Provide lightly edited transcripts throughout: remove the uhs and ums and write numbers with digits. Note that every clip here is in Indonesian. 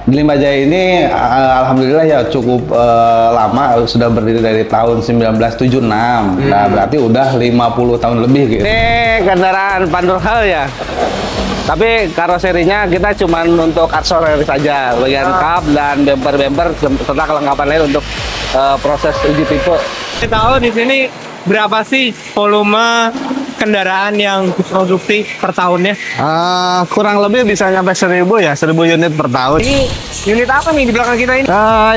Lima Jaya ini alhamdulillah ya cukup lama, sudah berdiri dari tahun 1976. Nah, berarti udah 50 tahun lebih gitu. Ini kendaraan Pandurhal ya. Tapi karoserinya kita cuma untuk aksesoris saja, bagian kap dan bumper-bumper serta kelengkapan lain untuk proses uji tipe. Kita tahu di sini berapa sih volume kendaraan yang produksi per tahunnya? Kurang lebih bisa nyampe 1000 ya, 1000 unit per tahun. Ini unit apa nih di belakang kita ini?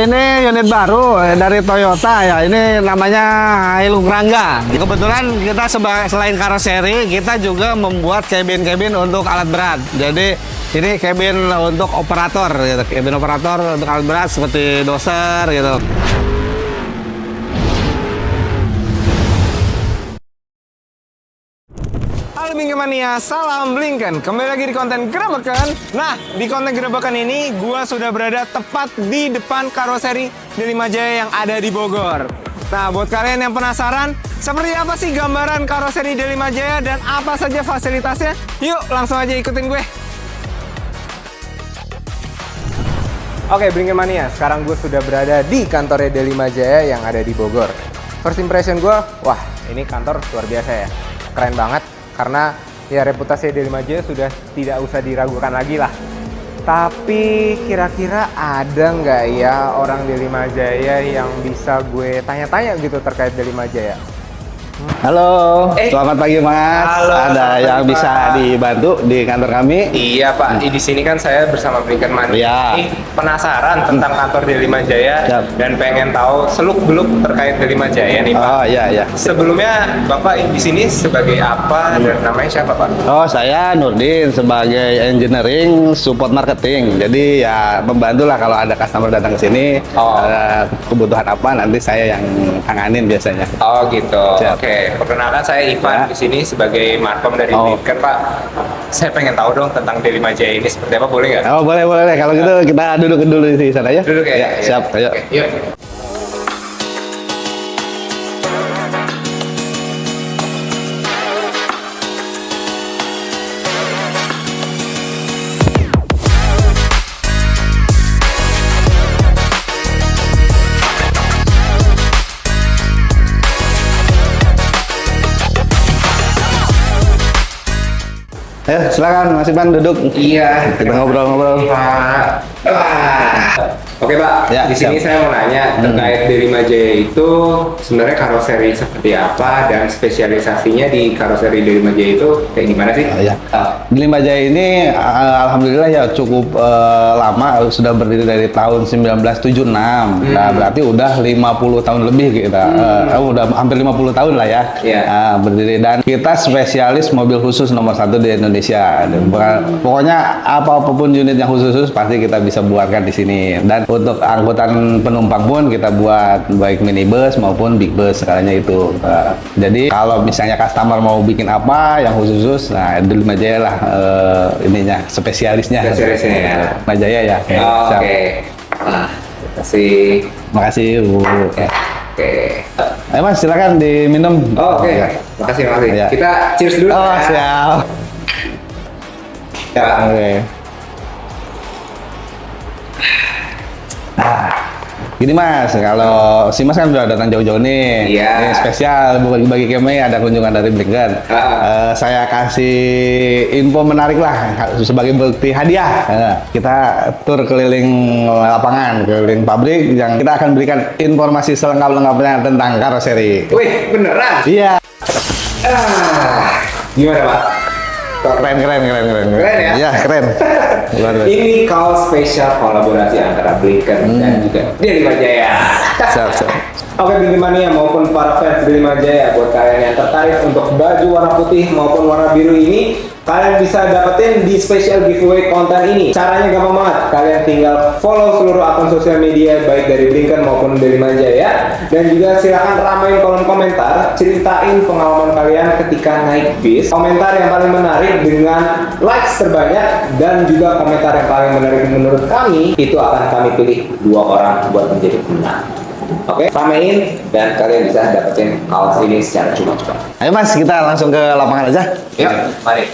Ini unit baru dari Toyota ya. Ini namanya Hilux Rangga. Kebetulan kita selain karoseri, kita juga membuat cabin-cabin untuk alat berat. Jadi ini cabin untuk operator gitu. Cabin operator untuk alat berat seperti doser gitu. Halo Bingkemania, salam Blinken. Kembali lagi di konten Gerebekan. Nah, di konten Gerebekan ini gua sudah berada tepat di depan karoseri Delima Jaya yang ada di Bogor. Nah, buat kalian yang penasaran, seperti apa sih gambaran karoseri Delima Jaya dan apa saja fasilitasnya? Yuk, langsung aja ikutin gue. Oke, Blinkenmania, sekarang gue sudah berada di kantornya Delima Jaya yang ada di Bogor. First impression gue, wah, ini kantor luar biasa ya. Keren banget. Karena ya reputasi Delima Jaya sudah tidak usah diragukan lagi lah. Tapi kira-kira ada nggak ya orang Delima Jaya yang bisa gue tanya-tanya gitu terkait Delima Jaya? Halo, selamat pagi Mas. Halo, Ada selamat yang pagi, bisa Pak. dibantu di kantor kami? Iya Pak, di sini kan saya bersama Blinkenmania. Iya. Ini penasaran tentang kantor Delima Jaya Siap. dan pengen tahu seluk-beluk terkait Delima Jaya nih Pak. Oh iya iya. Sebelumnya Bapak di sini sebagai apa dan namanya siapa Pak? Oh, saya Nurdin sebagai engineering support marketing. Jadi ya membantu lah kalau ada customer datang ke sini, Oh. kebutuhan apa nanti saya yang tanganin biasanya. Oh gitu. Siap. Oke, perkenalkan saya Ivan Ya. di sini sebagai markom dari Oh. Blinken Pak. Saya pengen tahu dong tentang Delima Jaya ini seperti apa, boleh nggak? Oh boleh boleh deh. Kalau gitu kita duduk dulu di sana ya. Duduk ya. Ya, siap. Ayo. Oke, yuk. Ayo silakan Mas Ivan duduk. Iya. Kita ngobrol-ngobrol. Pak. Oke Pak, Ya, di sini siap. saya mau nanya terkait Delima Jaya itu sebenarnya karoseri seperti apa dan spesialisasinya di karoseri Delima Jaya itu kayak gimana sih? Ya. Lima Jaya ini alhamdulillah ya cukup lama, sudah berdiri dari tahun 1976. Nah, berarti udah 50 tahun lebih kita. Udah hampir 50 tahun lah ya. Iya. Berdiri, dan kita spesialis mobil khusus nomor 1 di Indonesia. Pokoknya apapun unit yang khusus pasti kita bisa buatkan di sini. Dan untuk angkutan penumpang pun kita buat baik minibus maupun big bus sekarangnya itu. Jadi kalau misalnya customer mau bikin apa yang khusus, nah Delima Jaya lah ininya spesialisnya. Spesialisnya ya. Delima Jaya ya. Oh, Siap. Oke. Nah, terima kasih. Makasih Bu. Oke. Ayo Mas silakan diminum. Oh, oke. Ya. Makasih, makasih. Ya. Kita cheers dulu. Oh ya. siap. Ya. Oke. Gini Mas, kalau si Mas kan udah datang jauh-jauh nih. Iya. Ini spesial bagi Kemi ada kunjungan dari Blinken. Saya kasih info menarik lah sebagai bukti hadiah. Kita tur keliling lapangan, keliling pabrik yang kita akan berikan informasi selengkap-lengkapnya tentang karoseri. Wih, beneran? Iya. Gimana Pak? Keren. Keren ya? Iya, keren. Luar biasa. Ini call spesial kolaborasi antara Blinken dan juga Delima Jaya. Siap. Oke, Blinkenmania maupun para fans Delima Jaya, buat kalian yang tertarik untuk baju warna putih maupun warna biru ini, kalian bisa dapetin di special giveaway konten ini. Caranya gampang banget. Kalian tinggal follow seluruh akun sosial media baik dari Blinken maupun Delima Jaya, dan juga silakan ramein kolom komentar, ceritain pengalaman kalian ketika naik bis. Komentar yang paling menarik dengan likes terbanyak dan juga komentar yang paling menarik menurut kami, itu akan kami pilih 2 orang buat menjadi pemenang. Oke, ramein dan kalian bisa dapetin kaos ini secara cuma-cuma. Ayo Mas, kita langsung ke lapangan aja. Yuk, mari.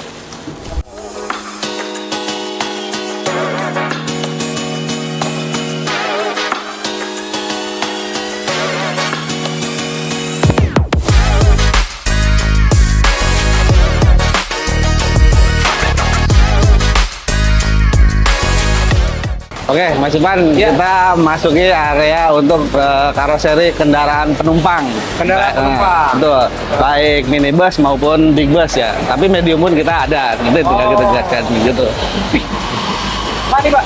Oke, Mas Ivan, kita masuki area untuk karoseri kendaraan penumpang. Kendaraan penumpang. Betul. Baik minibus maupun big bus ya. Tapi medium pun kita ada. Nanti tinggal kita jelaskan gitu. Apa nih, Pak?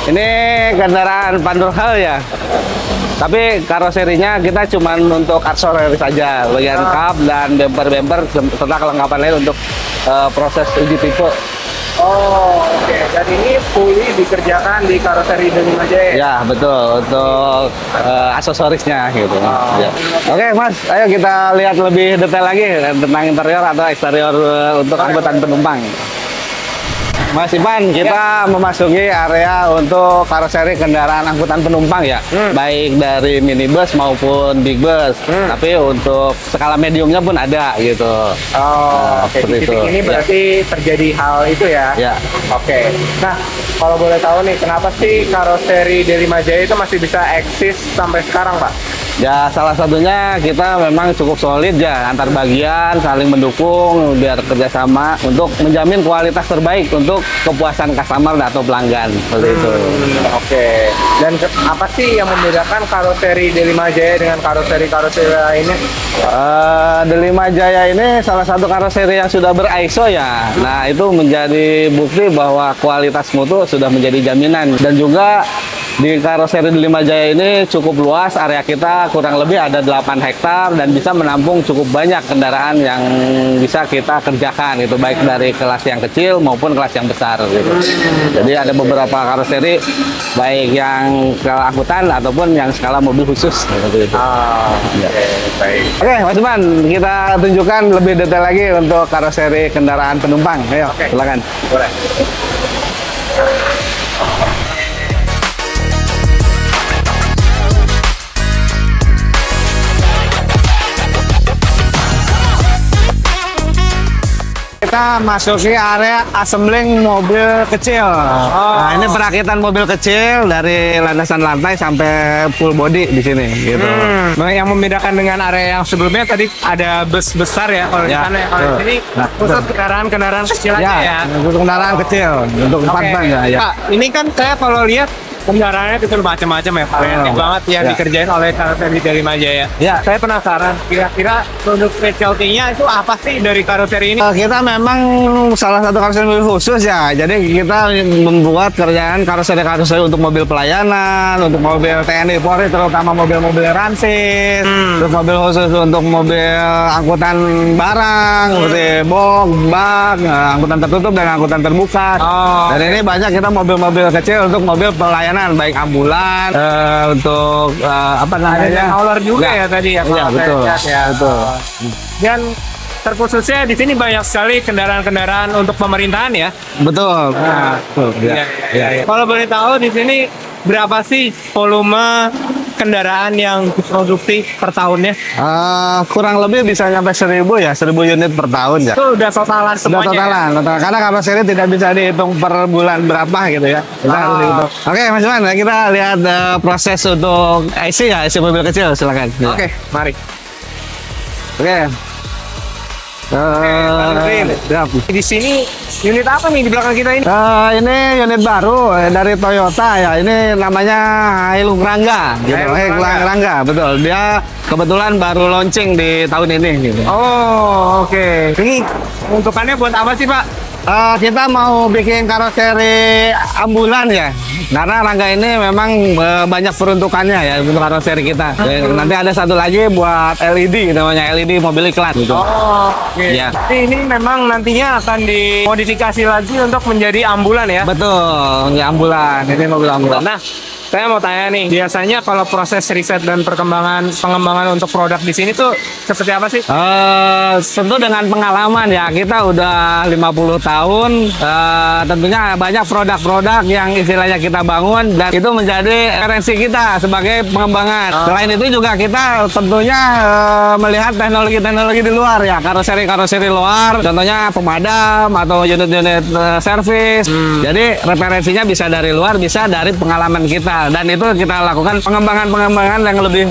Ini kendaraan Pandurhal ya. Tapi karoserinya kita cuma untuk aksesoris saja, bagian kap dan bumper-bumper serta kelengkapan lain untuk proses uji tipe. Oh, oke. Dan ini fully dikerjakan di karoseri Delima Jaya. Ya betul, untuk aksesorisnya gitu. Ya. Oke Mas, ayo kita lihat lebih detail lagi tentang interior atau eksterior untuk angkutan penumpang. Mas Ivan, kita memasuki area untuk karoseri kendaraan angkutan penumpang ya, baik dari minibus maupun big bus. Tapi untuk skala mediumnya pun ada gitu. Oh, oke. Di seperti titik itu. ini berarti terjadi hal itu ya? Ya. Oke. Nah, kalau boleh tahu nih, kenapa sih karoseri Delima Jaya itu masih bisa eksis sampai sekarang, Pak? Ya salah satunya kita memang cukup solid ya antar bagian saling mendukung biar kerjasama untuk menjamin kualitas terbaik untuk kepuasan customer atau pelanggan seperti itu. Oke. Dan apa sih yang membedakan karoseri Delima Jaya dengan karoseri-karoseri lainnya? Delima Jaya ini salah satu karoseri yang sudah ber-ISO ya. Nah itu menjadi bukti bahwa kualitas mutu sudah menjadi jaminan dan juga di karoseri Delima Jaya ini cukup luas, area kita kurang lebih ada 8 hektar dan bisa menampung cukup banyak kendaraan yang bisa kita kerjakan gitu, baik dari kelas yang kecil maupun kelas yang besar gitu. Jadi ada beberapa karoseri baik yang skala angkutan ataupun yang skala mobil khusus seperti itu. Oke, baik. Oke, Mas Iman, kita tunjukkan lebih detail lagi untuk karoseri kendaraan penumpang. Ayo, Oke. silakan. Boleh. Kita masuki area assembling mobil kecil. Nah, ini perakitan mobil kecil dari landasan lantai sampai full body di sini gitu. Nah, yang membedakan dengan area yang sebelumnya tadi ada bus besar ya kalau di Ya, sana ya. Kalau di betul. sini Nah, khusus kendaraan-kendaraan kecil aja ya. untuk kendaraan kecil, untuk 4 Oke. ban ya. Pak, ini kan saya kalau lihat kendaraannya itu macam-macam ya, variatif banget yang Ya. dikerjain oleh karoseri Delima Jaya. Ya. Saya penasaran, kira-kira produk specialty-nya itu apa sih dari karoseri ini? Kita memang salah satu karoseri mobil khusus ya. Jadi kita membuat kerjaan karoseri-karoseri untuk mobil pelayanan, untuk mobil TNI Polri, terutama mobil-mobil ransit, terus mobil khusus untuk mobil angkutan barang, seperti box, bak, angkutan tertutup dan angkutan terbuka. Oh, Dan ini banyak kita mobil-mobil kecil untuk mobil pelayanan, baik ambulan, untuk apa Ada namanya? yang hauler juga ya tadi ya, Iya kalau saya betul, lihat ya. betul. Dan terkhususnya di sini banyak sekali kendaraan-kendaraan untuk pemerintahan ya. Betul. Betul. Iya, iya, iya. Kalau boleh tahu di sini berapa sih volume kendaraan yang diproduksi per tahunnya? Kurang lebih bisa nyampe 1000 ya, 1000 unit per tahun ya. Itu udah totalan Sudah semuanya. totalan, total. Karena karoseri tidak bisa dihitung per bulan berapa gitu ya. Kita harus dihitung. Oke, Mas Iman, kita lihat proses untuk IC ya, IC mobil kecil, silakan. Ya. Oke, mari. Oke. Bantuin. Siap. Di sini unit apa nih di belakang kita ini? Ini unit baru dari Toyota ya. Ini namanya Hilux Rangga. Gitu. Hilux Rangga. Rangga, betul. Dia kebetulan baru launching di tahun ini. Gitu. Oh, oke. Ini untukannya buat apa sih, Pak? Kita mau bikin karoseri ambulan ya. Karena Rangga ini memang banyak peruntukannya ya untuk karoseri kita. Nanti ada satu lagi buat LED namanya LED mobil iklan gitu. Oh, oke. Ya. Jadi ini memang nantinya akan dimodifikasi lagi untuk menjadi ambulan ya. Betul, ya ambulan. Ini mobil ambulan. Nah, saya mau tanya nih, biasanya kalau proses riset dan pengembangan untuk produk di sini tuh seperti apa sih? Tentu dengan pengalaman ya, kita udah 50 tahun, tentunya banyak produk-produk yang istilahnya kita bangun dan itu menjadi referensi kita sebagai pengembangan. Selain itu juga kita tentunya melihat teknologi-teknologi di luar ya, karoseri-karoseri luar, contohnya pemadam atau unit-unit servis. Jadi referensinya bisa dari luar, bisa dari pengalaman kita Ya, dan itu kita lakukan pengembangan yang lebih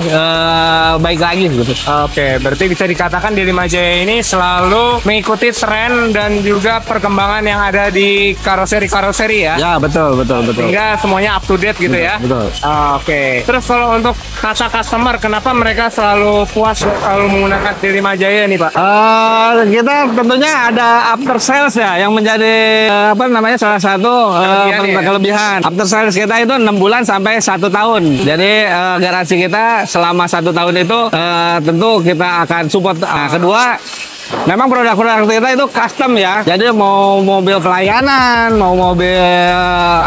baik lagi gitu. Oke, berarti bisa dikatakan Deliма Jaya ini selalu mengikuti tren dan juga perkembangan yang ada di karoseri ya. Ya, betul. Sehingga semuanya up to date gitu ya. Betul. Oke. Terus kalau untuk kata customer, kenapa mereka selalu puas selalu menggunakan Delima Jaya nih Pak? Kita tentunya ada after sales ya yang menjadi salah satu kelebihan. After sales kita itu 6 bulan sampai 1 tahun. Jadi garansi kita selama 1 tahun itu tentu kita akan support. Kedua, memang produk-produk kita itu custom ya. Jadi mau mobil pelayanan, mau mobil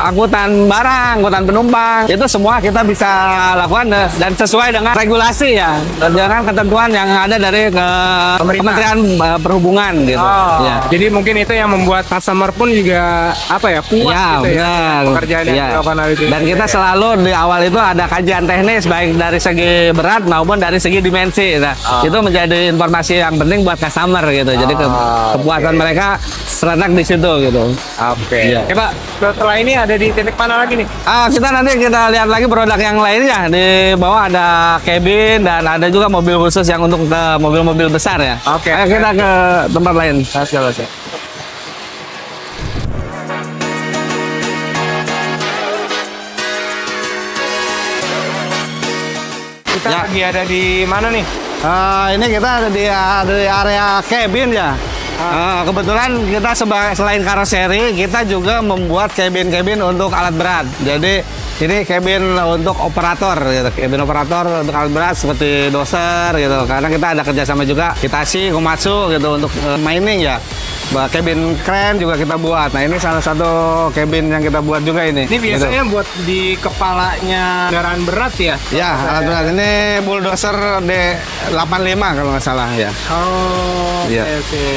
angkutan barang, angkutan penumpang, itu semua kita bisa lakukan dan sesuai dengan regulasi ya. Dengan ketentuan yang ada dari Kementerian Perhubungan gitu. Ya. Jadi mungkin itu yang membuat customer pun juga puas Ya, gitu ya. benar. Pekerjaan yang Ya. dilakukan oleh Delima Dan kita Jaya. selalu di awal itu ada kajian teknis baik dari segi berat maupun dari segi dimensi. Nah, itu menjadi informasi yang penting buat customer gitu. Jadi kepuasan mereka terletak di situ gitu. Oke. Iya. Ya Pak, setelah ini ada di titik mana lagi nih? Kita lihat lagi produk yang lainnya. Di bawah ada cabin dan ada juga mobil khusus yang untuk mobil-mobil besar ya. Oke. Ayo kita ke tempat lain. Let's go. Kita Ya. lagi ada di mana nih? Ini kita ada di area cabin ya. Kebetulan kita selain karoseri, kita juga membuat cabin untuk alat berat. Jadi ini cabin untuk operator, gitu. Cabin operator untuk alat berat seperti doser gitu. Karena kita ada kerjasama juga Hitachi, Komatsu gitu untuk mining ya. Cabin keren juga kita buat. Nah ini salah satu cabin yang kita buat juga ini. Ini biasanya buat di kepalanya kendaraan berat ya? Ya, alat berat ini bulldozer D85 kalau nggak salah ya. Oh, Iya. oke.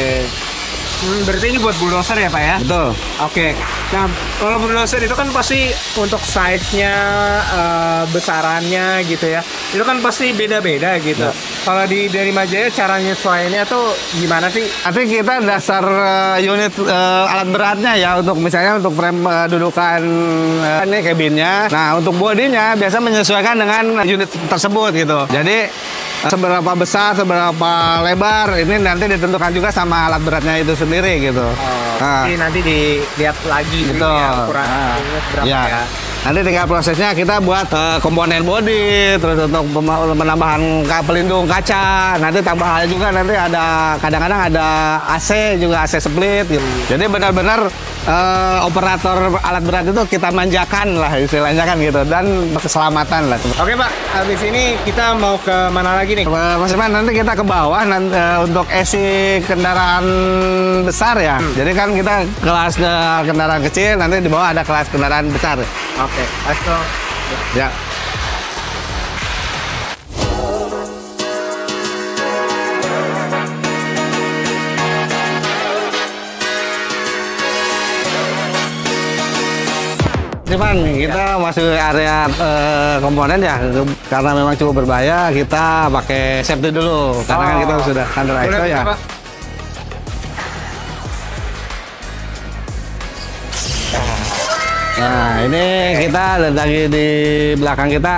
Berarti ini buat bulldozer ya Pak ya? Betul. Oke. Nah, kalau bulldozer itu kan pasti untuk size-nya, besarannya gitu ya. Itu kan pasti beda-beda gitu. Kalau di Delima Jaya cara nyesuaiinnya tuh gimana sih? Tapi kita dasar unit alat beratnya ya untuk misalnya untuk frame dudukan ini cabinnya. Nah untuk bodinya biasa menyesuaikan dengan unit tersebut gitu. Jadi seberapa besar, seberapa lebar ini nanti ditentukan juga sama alat beratnya itu sendiri gitu. Nah, Jadi nanti dilihat lagi gitu Betul. ya ukuran berapa ya. ya. Nanti tinggal prosesnya kita buat komponen body, terus untuk penambahan pelindung kaca. Nanti tambahannya juga nanti ada kadang-kadang ada AC juga AC split gitu. Jadi benar-benar operator alat berat itu kita manjakan lah istilahnya kan gitu dan keselamatan lah. Oke Pak, habis ini kita mau ke mana lagi nih? Mas Irman, nanti kita ke bawah nanti, untuk isi kendaraan besar ya. Jadi kan kita kelas kendaraan kecil, nanti di bawah ada kelas kendaraan besar. Oke, let's go. Ya. Cuman kita masuk area komponen ya karena memang cukup berbahaya kita pakai safety dulu karena kan kita sudah standar ISO Boleh, ya. Pak? Nah ini kita lagi di belakang kita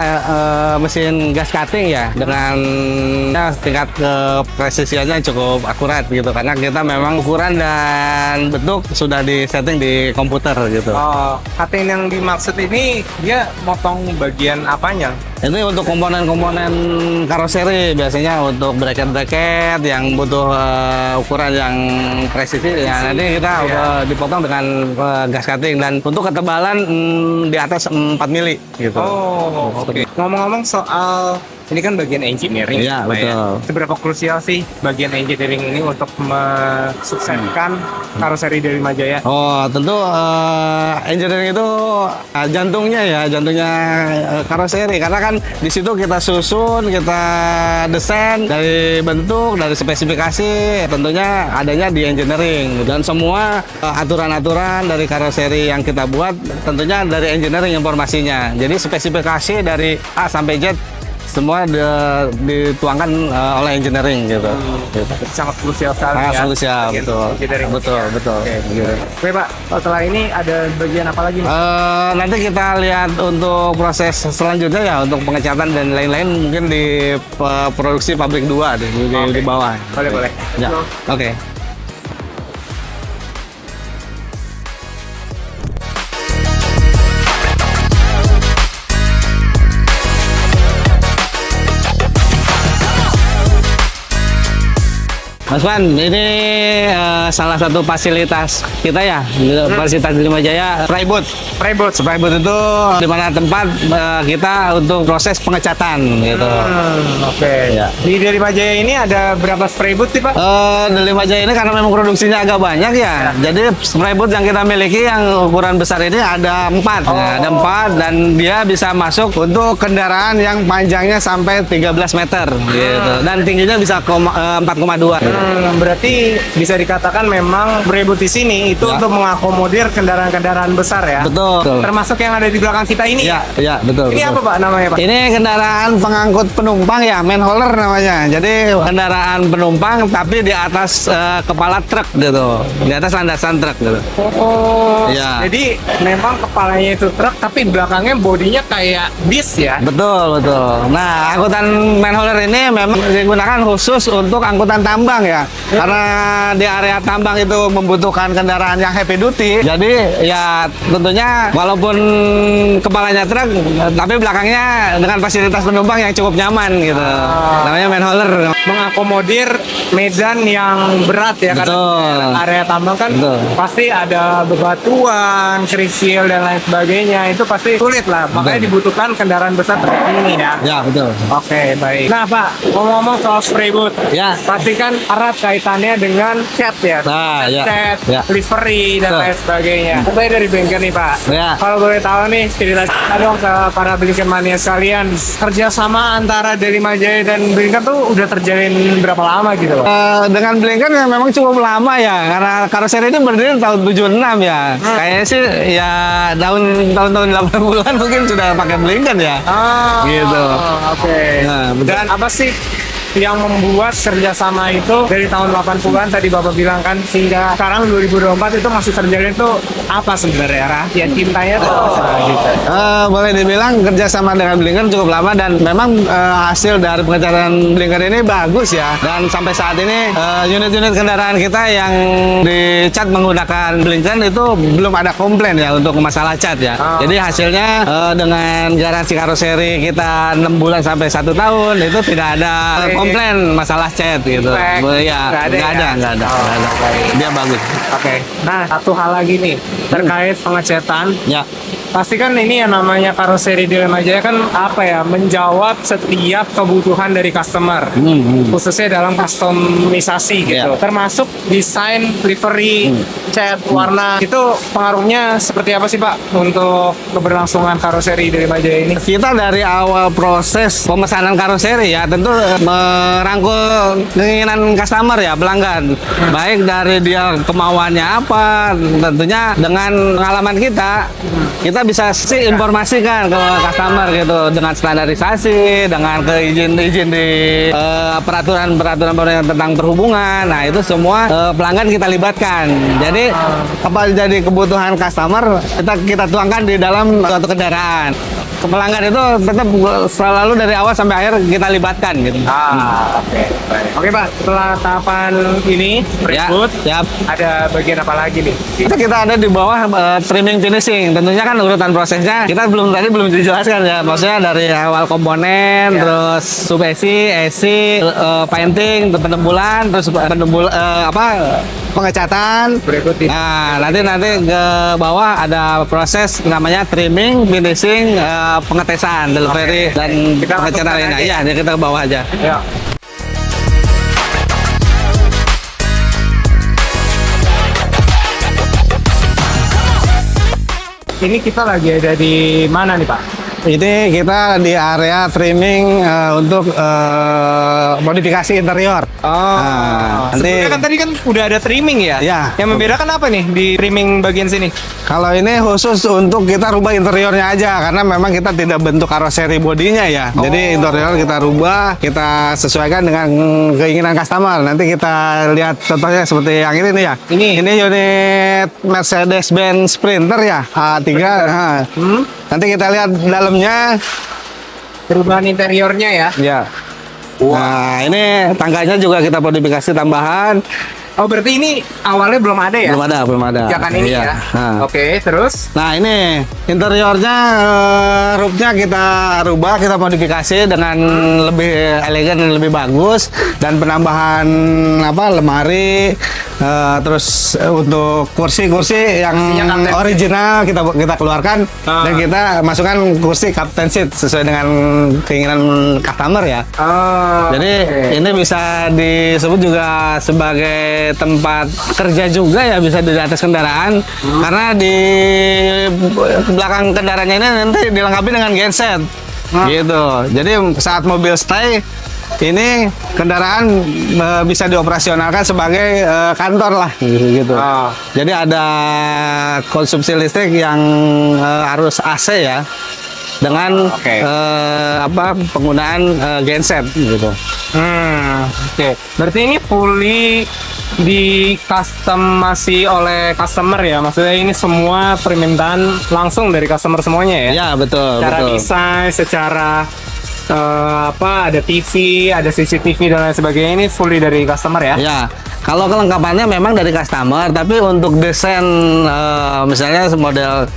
mesin gas cutting ya dengan tingkat presisiannya cukup akurat gitu karena kita memang ukuran dan bentuk sudah disetting di komputer gitu. Oh, cutting yang dimaksud ini dia motong bagian apanya? Ini untuk komponen-komponen karoseri biasanya untuk bracket-bracket yang butuh ukuran yang presisi ya nanti kita dipotong dengan gas cutting dan untuk ketebalan di atas 4 mili gitu. Oh, oke. Ngomong-ngomong soal ini kan bagian engineering. Iya, Pak, ya. betul. Seberapa krusial sih bagian engineering ini untuk mensukseskan karoseri Delima Jaya? Oh, tentu engineering itu jantungnya karoseri karena kan di situ kita susun, kita desain dari bentuk, dari spesifikasi, tentunya adanya di engineering dan semua aturan-aturan dari karoseri yang kita buat tentunya dari engineering informasinya. Jadi spesifikasi dari A sampai Z semua dituangkan oleh engineering gitu. Sangat krusial sekali Sangat ya. krusial, Bagian betul. engineering. Betul. Gitu. Oke Pak, setelah ini ada bagian apa lagi nih? Nanti kita lihat untuk proses selanjutnya ya untuk pengecatan dan lain-lain mungkin di produksi pabrik 2 di bawah. Boleh. Ya. Oke. Mas Pan, ini salah satu fasilitas kita ya, fasilitas di Limajaya, Sprayboot. Sprayboot itu di mana tempat kita untuk proses pengecatan gitu. Oke. Ya. Di Limajaya ini ada berapa sprayboot sih Pak? Di Limajaya ini karena memang produksinya agak banyak ya, jadi sprayboot yang kita miliki yang ukuran besar ini ada 4, ada 4 dan dia bisa masuk untuk kendaraan yang panjangnya sampai 13 meter gitu, dan tingginya bisa 4,2. Berarti bisa dikatakan memang sprayboot di sini itu Ya. untuk mengakomodir kendaraan-kendaraan besar ya. Betul. Termasuk yang ada di belakang kita ini. Ya, betul. Ini betul. apa Pak namanya Pak? Ini kendaraan pengangkut penumpang ya, manhauler namanya. Jadi kendaraan penumpang tapi di atas kepala truk gitu, di atas landasan truk gitu. Oh. Iya. Jadi memang kepalanya itu truk tapi belakangnya bodinya kayak bis ya. Betul. Nah, angkutan manhauler ini memang digunakan khusus untuk angkutan tambang ya, karena di area tambang itu membutuhkan kendaraan yang heavy duty. Jadi ya tentunya walaupun kepalanya truk, tapi belakangnya dengan fasilitas penumpang yang cukup nyaman gitu. Namanya manhauler. Mengakomodir medan yang berat ya, Betul. karena area tambang kan Betul. pasti ada bebatuan, kerikil dan lain sebagainya, itu pasti sulit lah, makanya dibutuhkan kendaraan besar seperti ini ya. Ya, betul. Oke, baik. Nah Pak, ngomong-ngomong soal sprayboot, Ya. pasti kan erat kaitannya dengan cat ya, Nah, ya. cat, Ya. livery dan Betul. lain sebagainya. Saya dari bengkel nih Pak. Ya. Kalau boleh tahu nih, cerita dong ke para bengkel mania sekalian, kerjasama antara Limajaya dan bengkel tuh udah terjalin berapa lama gitu Pak? Dengan Blinken ya memang cukup lama ya, karena karoseri ini berdiri tahun 76 ya. Kayaknya sih ya tahun-tahun 80-an mungkin sudah pakai Blinken ya. Gitu. Oke. Nah, betul. Dan apa sih yang membuat kerjasama itu dari tahun 80-an tadi Bapak bilang kan hingga sekarang 2024 itu masih terjalin tuh apa sebenarnya rahasia cintanya tuh apa gitu? Boleh dibilang kerjasama dengan Blinken cukup lama dan memang hasil dari pengecatan Blinken ini bagus ya, dan sampai saat ini unit-unit kendaraan kita yang dicat menggunakan Blinken itu belum ada komplain ya untuk masalah cat ya. Jadi hasilnya dengan garansi karoseri kita 6 bulan sampai 1 tahun itu tidak ada komplain masalah cat gitu. Defect. Ya, Nggak ada ya? nggak ada. Dia bagus. Oke. Nah, satu hal lagi nih terkait pengecatan. Ya. Pasti kan ini yang namanya karoseri di Limajaya kan apa ya, menjawab setiap kebutuhan dari customer, khususnya dalam customisasi gitu, Iya. termasuk desain, livery, cat, warna, itu pengaruhnya seperti apa sih Pak untuk keberlangsungan karoseri di Limajaya ini? Kita dari awal proses pemesanan karoseri ya tentu merangkul keinginan customer ya, pelanggan. Baik dari dia kemauannya apa, tentunya dengan pengalaman kita bisa sih informasikan ke customer gitu dengan standarisasi, dengan izin di peraturan-peraturan tentang perhubungan. Nah, itu semua pelanggan kita libatkan. Jadi apa jadi kebutuhan customer kita tuangkan di dalam suatu kendaraan. Pelanggan itu tetap selalu dari awal sampai akhir kita libatkan gitu. Oke Pak, setelah tahapan ini berikut Ya, ada bagian apa lagi nih? itu kita ada di bawah trimming finishing. Tentunya kan urutan prosesnya kita belum dijelaskan ya. Maksudnya dari awal komponen, terus sub esi, painting, penembulan, terus pengecatan. Berikut ini. Nah, nanti ke bawah ada proses namanya trimming, finishing, pengetesan, delivery dan Kita pengecatan masukkan lainnya. aja. Iya, kita ke bawah aja. Ya. Ini kita lagi ada di mana nih Pak? Ini kita di area trimming untuk modifikasi interior. Nanti Sebelumnya kan tadi kan udah ada trimming ya? Ya. Yang membedakan apa nih di trimming bagian sini? kalau ini khusus untuk kita rubah interiornya aja, karena memang kita tidak bentuk karoseri bodinya ya. Jadi interior kita rubah, kita sesuaikan dengan keinginan customer. Nanti kita lihat contohnya seperti yang ini nih ya. Ini unit Mercedes-Benz Sprinter ya, A3. Nah. Nanti kita lihat dalamnya. perubahan interiornya ya? Ya. Nah, ini tangganya juga kita modifikasi tambahan. Oh berarti ini awalnya belum ada ya? Belum ada. Pijakan ini Iya. ya? Nah. Oke, terus? Nah ini interiornya, roofnya kita rubah, kita modifikasi dengan lebih elegan dan lebih bagus, dan penambahan lemari, terus untuk kursi-kursi yang Kursinya captain original kita keluarkan dan kita masukkan kursi captain seat sesuai dengan keinginan customer ya. Jadi ini bisa disebut juga sebagai tempat kerja juga ya, bisa di atas kendaraan, karena di belakang kendaraannya ini nanti dilengkapi dengan genset gitu. Jadi saat mobil stay ini kendaraan bisa dioperasionalkan sebagai kantor lah gitu. Jadi ada konsumsi listrik yang harus AC ya, dengan penggunaan genset gitu. Oke. Berarti ini fully di customasi oleh customer ya, maksudnya ini semua permintaan langsung dari customer semuanya ya? Ya betul. Secara betul. desain, secara ada TV, ada CCTV dan lain sebagainya, ini fully dari customer ya? Ya, kalau kelengkapannya memang dari customer, tapi untuk desain misalnya model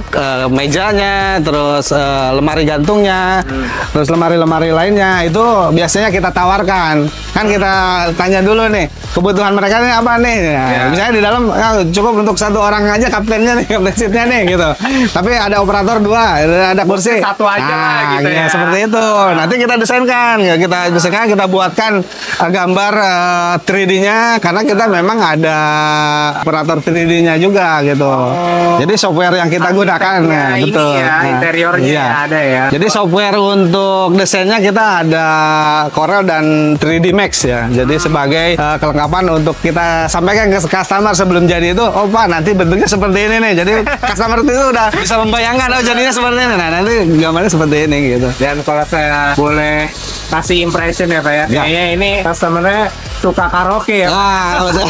mejanya, terus lemari gantungnya, terus lemari-lemari lainnya itu biasanya kita tawarkan. Kan kita tanya dulu nih, kebutuhan mereka ini apa nih? Nah, misalnya di dalam cukup untuk satu orang aja kaptennya nih, kapten seatnya nih gitu. Tapi ada operator 2, ada kursi. Satu aja lah gitu ya. Seperti itu. Nanti kita desainkan, kita buatkan gambar 3D-nya, karena kita memang ada operator 3D-nya juga gitu. Jadi software yang kita gunakan, ini betul. ya, interiornya iya. ada ya. Jadi software untuk desainnya kita ada Corel dan 3D Max ya. Jadi sebagai kelengkapan untuk kita sampaikan ke customer sebelum jadi itu, oh Pak nanti bentuknya seperti ini nih. Jadi customer itu udah bisa membayangkan, oh jadinya seperti ini. Nah nanti gambarnya seperti ini gitu. Dan kalau saya boleh kasih impression ya Pak ya, kayaknya ini customernya suka karaoke ya. Betul.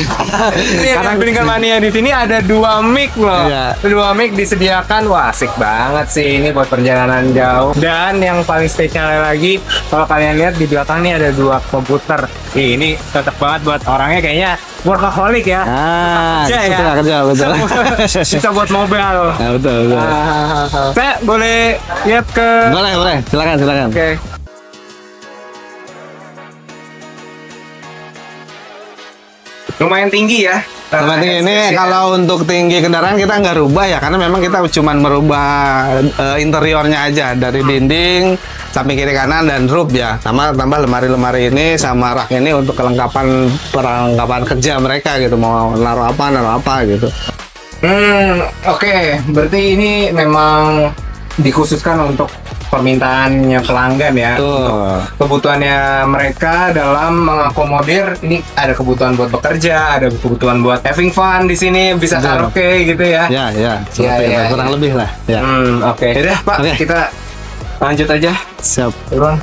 Ini karena Blinker Mania di sini ada 2 mic loh. Iya. 2 mic disediakan, wah asik banget sih ini buat perjalanan jauh. Dan yang paling spesial lagi, kalau kalian lihat di belakang nih ada 2 komputer. Ini cocok banget buat orangnya kayaknya workaholic ya. Kerja betul. Bisa buat mobile. Betul. Saya boleh lihat ke. Boleh. Silakan. Oke. Lumayan tinggi ya. Lumayan tinggi. Ini kalau untuk tinggi kendaraan kita nggak rubah ya, karena memang kita cuma merubah interiornya aja dari dinding samping kiri kanan dan roof ya, tambah lemari-lemari ini sama rak ini untuk perlengkapan kerja mereka gitu, mau naruh apa gitu. Oke. Berarti ini memang dikhususkan untuk permintaannya pelanggan ya. Untuk kebutuhannya mereka dalam mengakomodir, ini ada kebutuhan buat bekerja, ada kebutuhan buat having fun di sini, bisa karaoke gitu ya. Ya. Seperti itu, kurang lebih lah. Ya. Oke. Yaudah Pak, kita lanjut aja. Siap. Turun.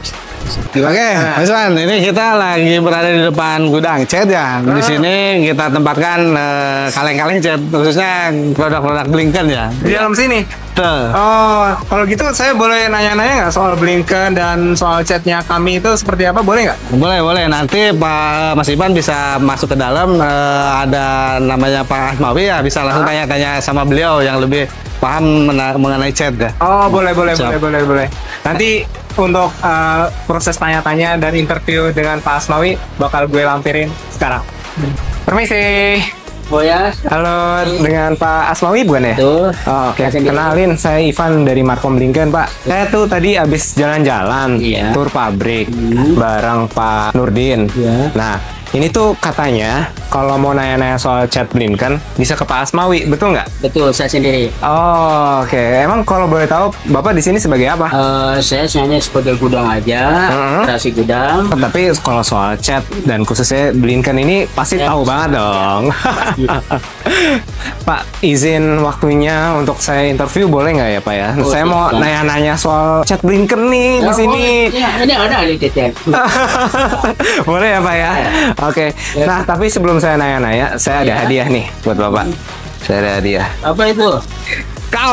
Oke, Mas Wan, ini kita lagi berada di depan gudang cat ya. Di sini kita tempatkan kaleng-kaleng cat, khususnya produk-produk Blinken ya. Di dalam sini. Tuh. Oh, kalau gitu saya boleh nanya-nanya nggak soal Blinken dan soal chatnya kami itu seperti apa, boleh nggak? Boleh. Nanti Pak Mas Ivan bisa masuk ke dalam, ada namanya Pak Asmawi ya, bisa langsung tanya-tanya sama beliau yang lebih paham mengenai chat ya. Oh, boleh. Nanti untuk proses tanya-tanya dan interview dengan Pak Asmawi bakal gue lampirin sekarang. Permisi. Ya. Halo, dengan Pak Asmawi bukan ya? Betul. Oh, oke. Kenalin, saya Ivan dari Markom Blinken, Pak. Saya tuh tadi abis jalan-jalan, Iya. tur pabrik, bareng Pak Nurdin. Iya. Nah, Ini tuh katanya kalau mau nanya-nanya soal cat Blinken bisa ke Pak Asmawi, betul nggak? Betul, saya sendiri. Oh, oke. Emang kalau boleh tahu, Bapak di sini sebagai apa? Saya hanya sebagai gudang aja, operasi gudang. Tapi kalau soal cat dan khususnya Blinken ini pasti tahu banget dong. Pak, izin waktunya untuk saya interview boleh nggak ya Pak ya? Oh, Saya mau silakan. nanya-nanya soal cat Blinken nih di sini. Iya, ini ada di titik. Boleh ya Pak ya? Oke. Nah, tapi sebelum saya nanya-nanya, saya ada Ya. hadiah nih buat Bapak. Saya ada hadiah. Apa itu? Kaos!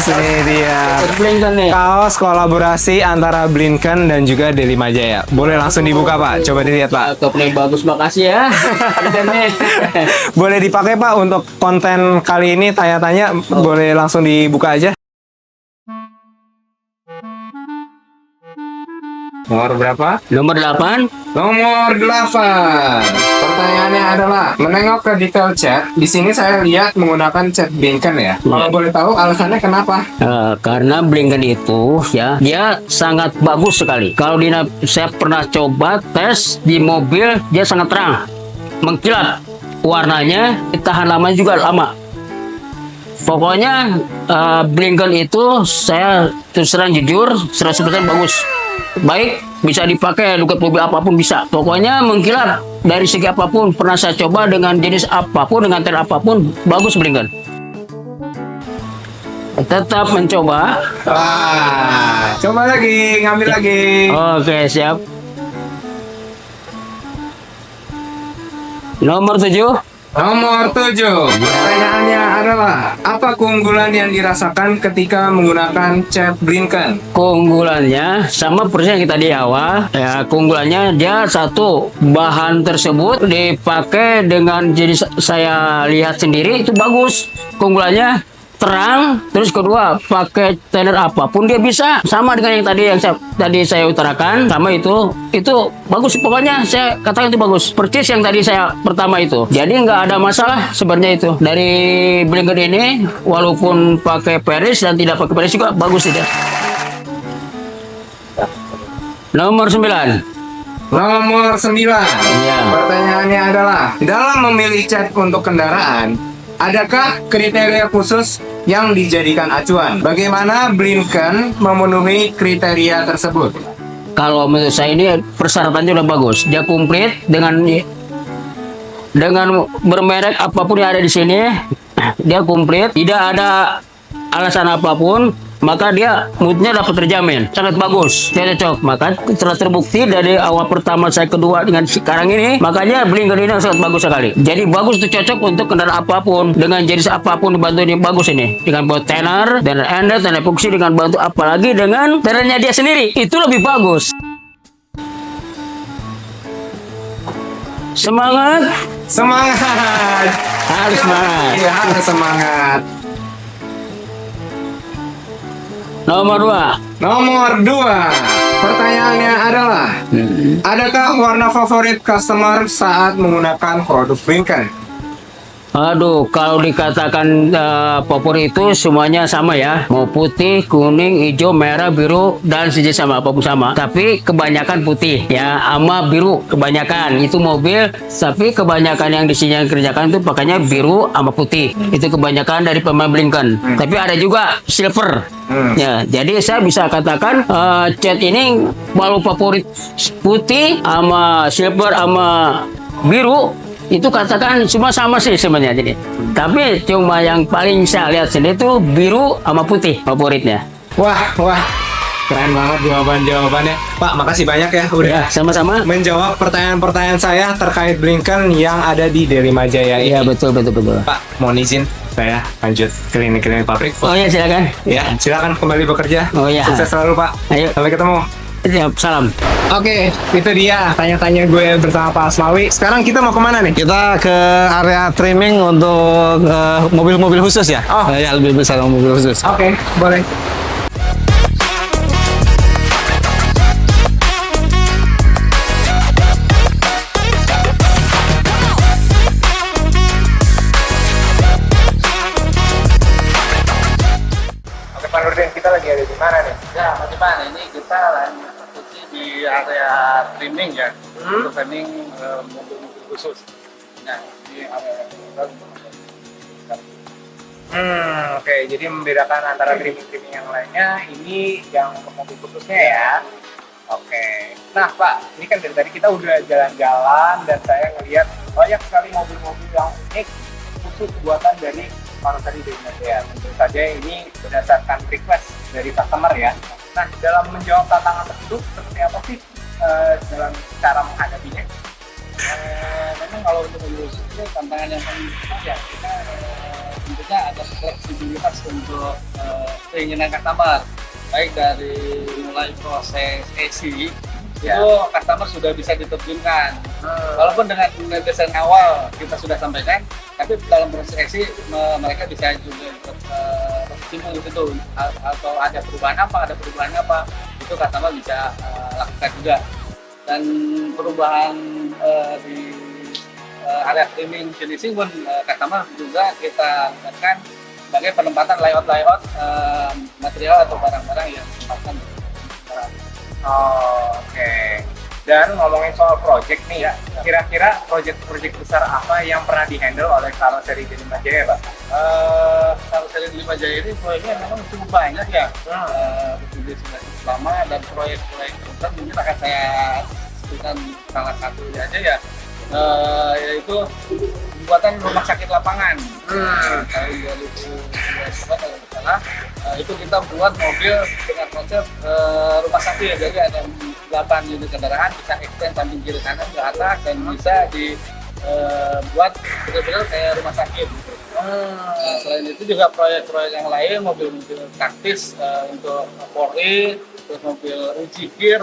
Ini dia. Blinken nih. Kaos kolaborasi antara Blinken dan juga Deli Majaya. Boleh langsung dibuka Pak? Coba dilihat Pak. Topnya bagus, makasih ya. Boleh dipakai Pak untuk konten kali ini tanya-tanya. Boleh langsung dibuka aja. Nomor berapa? Nomor 8. Nomor 8. Pertanyaannya adalah menengok ke detail chat. Di sini saya lihat menggunakan chat Blinken ya. Kalau boleh tahu alasannya kenapa? Karena Blinken itu ya dia sangat bagus sekali. Kalau saya pernah coba tes di mobil, dia sangat terang, mengkilat, warnanya tahan lama juga lama. Pokoknya Blinken itu saya terus terang jujur 100% bagus. Baik, bisa dipakai untuk mobil apapun bisa. Pokoknya mengkilat dari segi apapun, pernah saya coba dengan jenis apapun, dengan tel apapun, bagus Blinken. Tetap mencoba. Wah, coba lagi, ngambil lagi. Oke, siap. Nomor 7. Nomor 7. Pertanyaannya adalah apa keunggulan yang dirasakan ketika menggunakan cat Blinken? Keunggulannya sama persis yang kita di awal. Ya, keunggulannya dia satu, bahan tersebut dipakai dengan jenis saya lihat sendiri itu bagus. Keunggulannya terang, terus kedua pakai tenor apapun dia bisa, sama dengan yang tadi saya utarakan, sama itu bagus. Pokoknya saya katakan itu bagus persis yang tadi saya pertama itu, jadi nggak ada masalah sebenarnya itu dari Blinken ini, walaupun pakai Paris dan tidak pakai Paris juga bagus tidak. Nomor 9. Nomor 9. Iya. Pertanyaannya adalah dalam memilih cat untuk kendaraan, adakah kriteria khusus yang dijadikan acuan? Bagaimana Blinken memenuhi kriteria tersebut? Kalau menurut saya ini persyaratannya udah bagus. Dia komplit dengan bermerek apapun yang ada di sini. Dia komplit, tidak ada alasan apapun, maka dia moodnya dapat terjamin, sangat bagus, dia cocok. Maka telah terbukti dari awal pertama saya kedua dengan sekarang ini, makanya Blinken ini sangat bagus sekali. Jadi bagus itu cocok untuk kendaraan apapun, dengan jenis apapun dibantu ini bagus ini, dengan buat tenor dan ender dan fungsi dengan bantu, apalagi dengan tenornya dia sendiri itu lebih bagus. Semangat, Semangat! harus semangat. Iya, harus semangat. Nomor 2. Nomor 2. Pertanyaannya adalah adakah warna favorit customer saat menggunakan produk Blinken? Aduh, kalau dikatakan favorit itu semuanya sama ya. Mau putih, kuning, hijau, merah, biru, dan sejenis sama, apapun sama. Tapi kebanyakan putih ya, sama biru kebanyakan. Itu mobil, tapi kebanyakan yang di sini yang kerjakan itu pakainya biru sama putih. Itu kebanyakan dari pemain Blinken. Tapi ada juga silver. Ya, jadi saya bisa katakan cat ini walau favorit putih sama silver sama biru itu katakan semua sama sih sebenarnya, jadi tapi cuma yang paling saya lihat sendiri itu biru sama putih favoritnya. Wah, keren banget jawabannya. Pak, makasih banyak ya udah Ya, sama-sama. menjawab pertanyaan-pertanyaan saya terkait Blinken yang ada di Deli Majaya ini. Iya, betul. Pak, mohon izin saya lanjut keliling-keliling pabrik. Oh ya, silakan. Ya, silakan kembali bekerja. Oh, ya. Sukses selalu Pak. Ayo. Sampai ketemu. Ya, salam. Oke, itu dia tanya-tanya gue bersama Pak Asmawi. Sekarang kita mau kemana nih? Kita ke area trimming untuk mobil-mobil khusus ya. Oh. Ya, lebih besar mobil khusus. Oke, boleh. Oke, Pak Nurdin, kita lagi ada di mana nih? Ya, bagaimana ini kita lagi di di area trimming ya, untuk trimming mobil-mobil khusus. Nah, di area Oke, jadi membedakan antara trimming-trimming yang lainnya, ini yang untuk mobil khususnya ya. Oke, nah Pak, ini kan dari tadi kita udah jalan-jalan dan saya ngelihat banyak sekali mobil-mobil yang unik khusus buatan dari karoseri Delima Jaya. Tentu saja ini berdasarkan request dari customer ya. Nah, dalam menjawab tantangan tersebut, seperti apa sih dalam cara menghadapinya? memang kalau untuk mobil khusus ini tantangan yang paling besar ya kita tentunya ada fleksibilitas untuk keinginan customer, baik dari mulai proses AC Ya. itu customer sudah bisa diterjunkan. Walaupun dengan desain awal kita sudah sampaikan, tapi dalam proses AC mereka bisa juga ikut berkecimpung di situ, atau ada perubahan apa itu customer bisa lakukan juga. Dan perubahan di area streaming finishing pun customer juga kita lakukan sebagai penempatan layout material atau barang-barang yang ditempatkan di barang. Oke. Dan ngomongin soal project nih ya, kira-kira project besar apa yang pernah dihandle oleh karoseri Delima Jaya, Pak? Karoseri Delima Jaya ini proyeknya memang cukup banyak ya. Sudah cukup lama dan proyek-proyek besar mungkin akan saya sebutkan salah satunya aja ya, yaitu pembuatan rumah sakit lapangan. Tahun 2019 kalau tidak salah, itu kita buat mobil dengan konsep rumah sakit. Jadi ada 8 unit kendaraan, bisa extend samping kiri kanan ke atas dan bisa dibuat benar-benar kayak rumah sakit. Nah, selain itu juga proyek-proyek yang lain, mobil-mobil taktis untuk Polri, terus mobil ujikir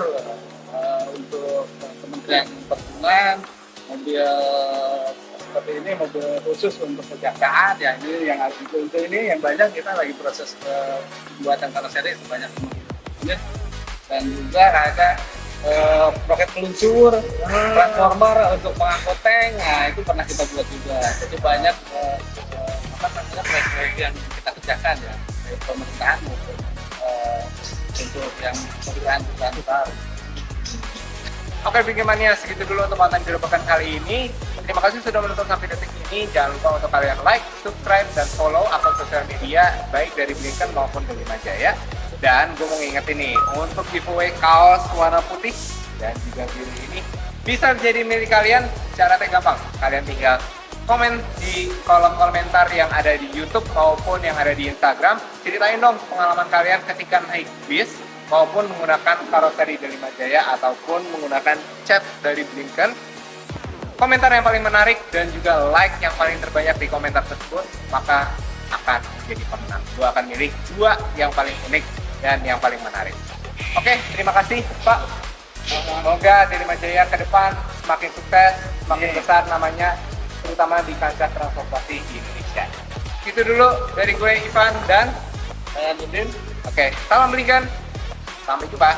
untuk Kementerian Perhubungan, mobil seperti ini mobil khusus untuk kejaksaan ya, ini yang untuk ini yang banyak kita lagi proses pembuatan karoseri sebanyak 5 unit. Dan juga ada roket peluncur, transformer untuk pengangkut tank, nah itu pernah kita buat juga. Jadi banyak proyek-proyek yang kita kerjakan ya, dari pemerintahan maupun untuk yang perusahaan besar. Oke, Bingkimania, segitu dulu untuk konten video pekan kali ini. Terima kasih sudah menonton sampai detik ini. Jangan lupa untuk kalian like, subscribe, dan follow akun sosial media baik dari Blinken maupun Delima Jaya. Dan gue mau ngingetin nih, untuk giveaway kaos warna putih dan juga biru ini bisa jadi milik kalian. Syaratnya gampang, kalian tinggal komen di kolom komentar yang ada di YouTube maupun yang ada di Instagram. Ceritain dong pengalaman kalian ketika naik bis maupun menggunakan karoseri Delima Jaya ataupun menggunakan chat dari Blinken. Komentar yang paling menarik dan juga like yang paling terbanyak di komentar tersebut maka akan jadi pemenang. Gua akan milih 2 yang paling unik dan yang paling menarik. Oke, terima kasih Pak. Semoga Delima Jaya ke depan semakin sukses, semakin besar namanya, terutama di kancah transportasi di Indonesia. Itu dulu dari gue Ivan dan Saya Dudin. oke, salam Blinken. Sampai jumpa.